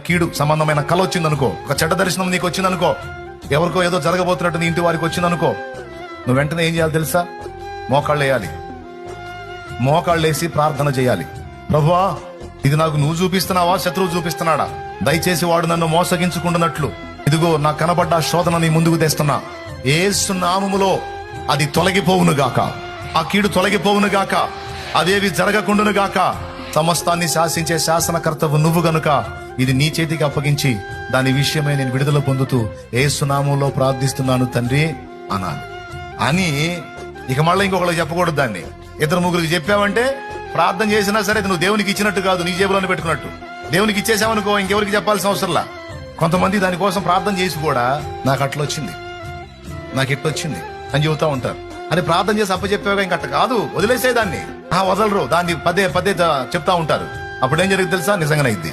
కీడు సంబంధమైన కళ వచ్చిందనుకో, ఒక చెడ్డ దర్శనం నీకు వచ్చిందనుకో, ఎవరికో ఏదో జరగబోతున్నట్టు నీ ఇంటి వారికి వచ్చిందనుకో, నువ్వు వెంటనే ఏం చేయాలి తెలుసా? మోకాళ్ళు వేయాలి. మోకాళ్ళు వేసి ప్రార్థన చేయాలి. ప్రభువా, ఇది నాకు నువ్వు చూపిస్తున్నావా, శత్రువు చూపిస్తున్నాడా? దయచేసి వాడు నన్ను మోసగించుకుంటున్నట్లు ఇదిగో నా కనబడ్డ శోధన నీ ముందుకు తెస్తున్నా. యేసు నామములో అది తొలగిపోవును గాక, ఆ కీడు తొలగిపోవును గాక, అదేవి జరగకుండును గాక. సమస్తాన్ని శాసించే శాసనకర్తవు నువ్వు గనుక ఇది నీ చేతికి అప్పగించి దాని విషయమై నేను విడుదల పొందుతూ యేసు నామములో ప్రార్థిస్తున్నాను తండ్రి అనాలి. అని ఇక మళ్ళీ ఇంకొకరికి చెప్పకూడదు. దాన్ని ఇద్దరు ముగ్గురికి చెప్పావంటే ప్రార్థన చేసినా సరే నువ్వు దేవునికి ఇచ్చినట్టు కాదు, నీ జేబులోనే పెట్టుకున్నట్టు. దేవునికి ఇచ్చేసావనుకో ఇంకెవరికి చెప్పాల్సిన అవసరంలా. కొంతమంది దానికోసం ప్రార్థన చేసి కూడా నాకు అట్లొచ్చింది, నాకు ఇట్టొచ్చింది అని చెబుతా ఉంటారు. అని ప్రార్థన చేసి అప్పచెప్పావుగా ఇంకట్ట కాదు, వదిలేసేదాన్ని. వదలరు, దాన్ని పదే పదే చెప్తా ఉంటారు. అప్పుడేం జరుగుతుంది తెలుసా? నిజంగానే అయింది.